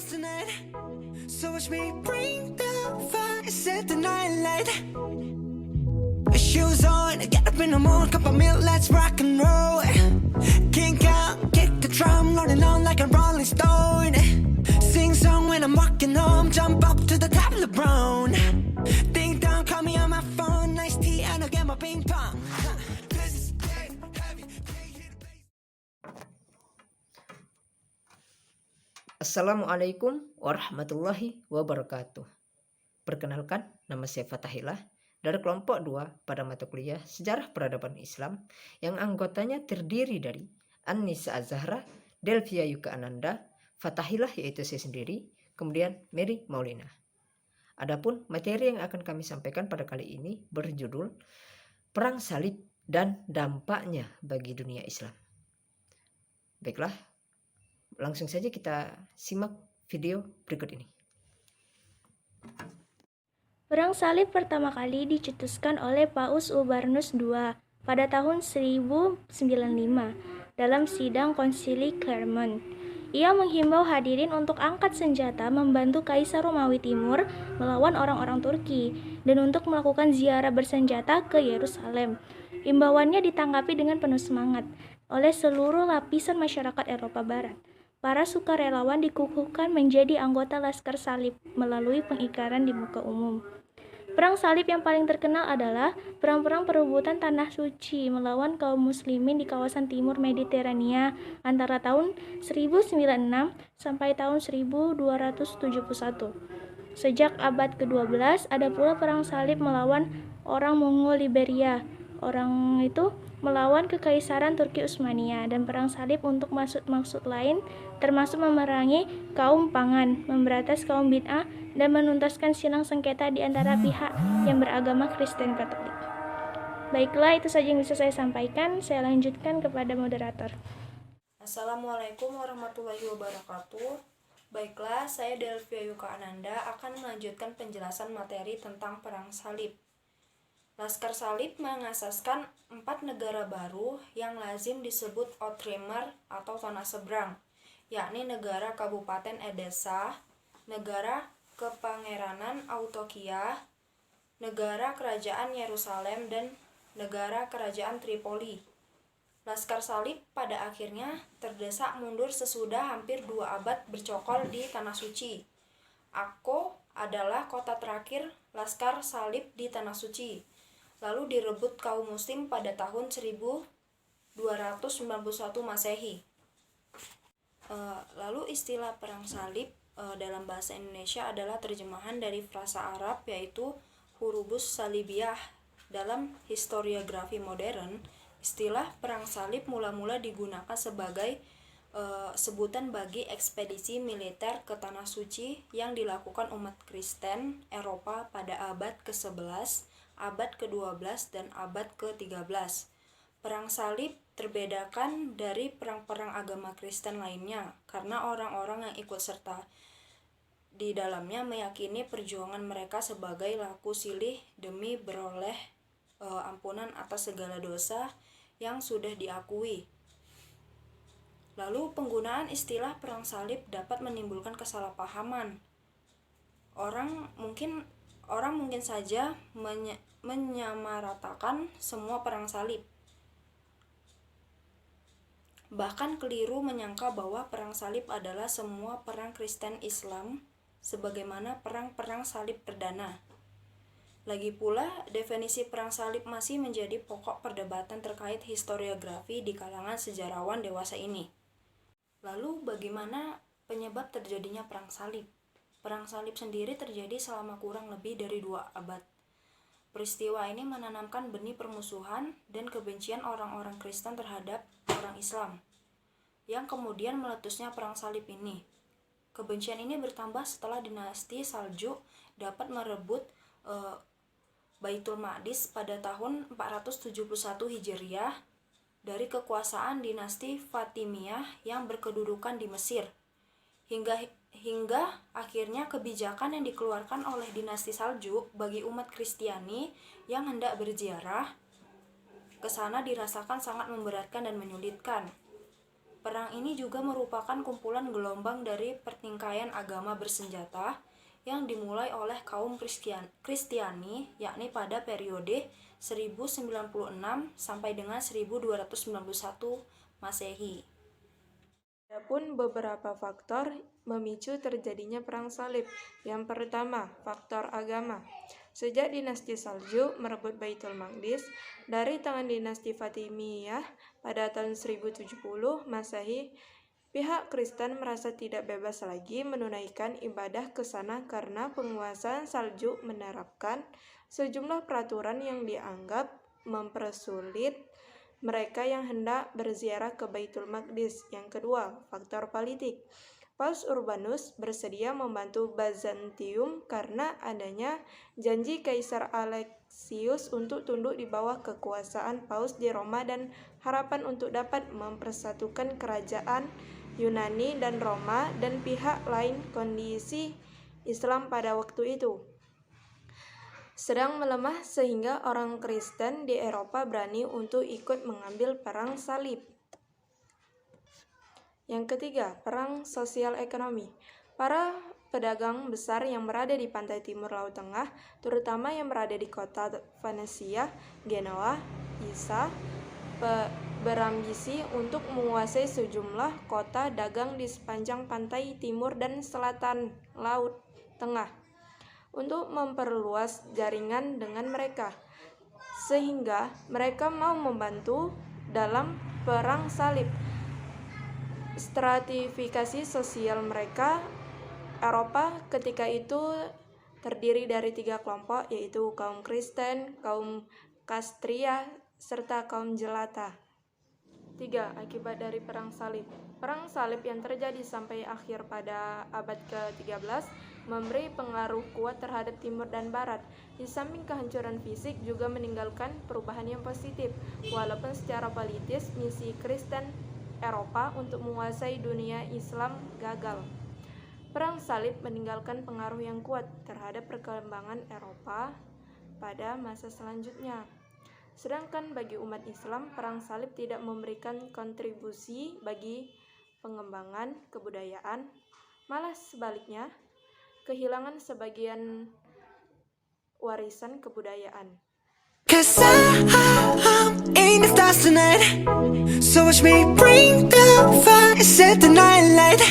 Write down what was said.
lost tonight. So watch me bring the fire, set the night light. Shoes on, get up in the morning, cup of milk, let's rock and roll. Kink out, kick the drum, rolling on like a rolling stone. Sing song when I'm walking home, jump up to the top of the brown. Ding dong, call me on my phone, nice tea and I'll get my ping pong. Assalamualaikum warahmatullahi wabarakatuh. Perkenalkan, nama saya Fatahillah dari kelompok 2 pada mata kuliah Sejarah Peradaban Islam yang anggotanya terdiri dari An-Nisa Az-Zahra, Delvia Yuka Ananda, Fatahillah yaitu saya sendiri, kemudian Mary Maulina. Adapun materi yang akan kami sampaikan pada kali ini berjudul Perang Salib dan Dampaknya bagi Dunia Islam. Baiklah, langsung saja kita simak video berikut ini. Perang salib pertama kali dicetuskan oleh Paus Urbanus II pada tahun 1095 dalam sidang konsili Clermont. Ia menghimbau hadirin untuk angkat senjata membantu Kaisar Romawi Timur melawan orang-orang Turki dan untuk melakukan ziarah bersenjata ke Yerusalem. Imbauannya ditanggapi dengan penuh semangat oleh seluruh lapisan masyarakat Eropa Barat. Para sukarelawan dikukuhkan menjadi anggota Laskar Salib melalui pengikaran di muka umum. Perang salib yang paling terkenal adalah perang-perang perebutan Tanah Suci melawan kaum muslimin di kawasan timur Mediterania antara tahun 1096 sampai tahun 1271. Sejak abad ke-12 ada pula perang salib melawan orang Mongol Liberia. Orang itu melawan Kekaisaran Turki Utsmania dan perang salib untuk maksud-maksud lain termasuk memerangi kaum Pangan, memberantas kaum bid'ah dan menuntaskan silang sengketa di antara pihak yang beragama Kristen Katolik. Baiklah, itu saja yang bisa saya sampaikan. Saya lanjutkan kepada moderator. Assalamualaikum warahmatullahi wabarakatuh. Baiklah, saya Delvia Yuka Ananda akan melanjutkan penjelasan materi tentang perang salib. Laskar Salib mengasaskan 4 negara baru yang lazim disebut Outremer atau tanah seberang, yakni negara Kabupaten Edessa, negara Kepangeranan Autokia, negara Kerajaan Yerusalem, dan negara Kerajaan Tripoli. Laskar Salib pada akhirnya terdesak mundur sesudah hampir 2 abad bercokol di Tanah Suci. Akko adalah kota terakhir Laskar Salib di Tanah Suci, lalu direbut kaum muslim pada tahun 1291 Masehi. Lalu istilah perang salib dalam bahasa Indonesia adalah terjemahan dari frasa Arab yaitu hurubus salibiyah. Dalam historiografi modern, istilah perang salib mula-mula digunakan sebagai sebutan bagi ekspedisi militer ke Tanah Suci yang dilakukan umat Kristen Eropa pada abad ke-11, abad ke-12, dan abad ke-13. Perang salib terbedakan dari perang-perang agama Kristen lainnya karena orang-orang yang ikut serta di dalamnya meyakini perjuangan mereka sebagai laku silih demi beroleh ampunan atas segala dosa yang sudah diakui. Lalu penggunaan istilah perang salib dapat menimbulkan kesalahpahaman. Orang mungkin saja menyamaratakan semua perang salib. Bahkan keliru menyangka bahwa perang salib adalah semua perang Kristen Islam sebagaimana perang-perang salib perdana. Lagi pula, definisi perang salib masih menjadi pokok perdebatan terkait historiografi di kalangan sejarawan dewasa ini. Lalu bagaimana penyebab terjadinya perang salib? Perang salib sendiri terjadi selama kurang lebih dari 2 abad. Peristiwa ini menanamkan benih permusuhan dan kebencian orang-orang Kristen terhadap orang Islam, yang kemudian meletusnya perang salib ini. Kebencian ini bertambah setelah dinasti Saljuk dapat merebut Baitul Maqdis pada tahun 471 Hijriah dari kekuasaan dinasti Fatimiyah yang berkedudukan di Mesir. Hingga akhirnya kebijakan yang dikeluarkan oleh dinasti Saljuk bagi umat Kristiani yang hendak berziarah ke sana dirasakan sangat memberatkan dan menyulitkan. Perang ini juga merupakan kumpulan gelombang dari pertingkaian agama bersenjata yang dimulai oleh kaum Kristiani, yakni pada periode 1096 sampai dengan 1291 Masehi. Adapun beberapa faktor memicu terjadinya perang salib. Yang pertama, faktor agama. Sejak dinasti Saljuk merebut Baitul Maqdis dari tangan dinasti Fatimiyah pada tahun 1070 Masehi, pihak Kristen merasa tidak bebas lagi menunaikan ibadah ke sana karena penguasa Saljuk menerapkan sejumlah peraturan yang dianggap mempersulit mereka yang hendak berziarah ke Baitul Maqdis. Yang kedua, faktor politik. Paus Urbanus bersedia membantu Bizantium karena adanya janji Kaisar Alexius untuk tunduk di bawah kekuasaan Paus di Roma dan harapan untuk dapat mempersatukan kerajaan Yunani dan Roma dan pihak lain. Kondisi Islam pada waktu itu sedang melemah sehingga orang Kristen di Eropa berani untuk ikut mengambil perang salib. Yang ketiga, perang sosial ekonomi. Para pedagang besar yang berada di pantai timur Laut Tengah, terutama yang berada di kota Venesia, Genoa, Pisa, berambisi untuk menguasai sejumlah kota dagang di sepanjang pantai timur dan selatan Laut Tengah untuk memperluas jaringan dengan mereka, sehingga mereka mau membantu dalam perang salib. Stratifikasi sosial mereka, Eropa ketika itu terdiri dari 3 kelompok, yaitu kaum Kristen, kaum Kastria, serta kaum Jelata. 3. Akibat dari perang salib. Perang salib yang terjadi sampai akhir pada abad ke-13 memberi pengaruh kuat terhadap timur dan barat. Di samping kehancuran fisik juga meninggalkan perubahan yang positif. Walaupun secara politis misi Kristen Eropa untuk menguasai dunia Islam gagal, perang salib meninggalkan pengaruh yang kuat terhadap perkembangan Eropa pada masa selanjutnya. Sedangkan bagi umat Islam, perang salib tidak memberikan kontribusi bagi pengembangan kebudayaan, malah sebaliknya, kehilangan sebagian warisan kebudayaan. 'Cause I'm in the stars tonight, so watch me bring the fire, set the night light.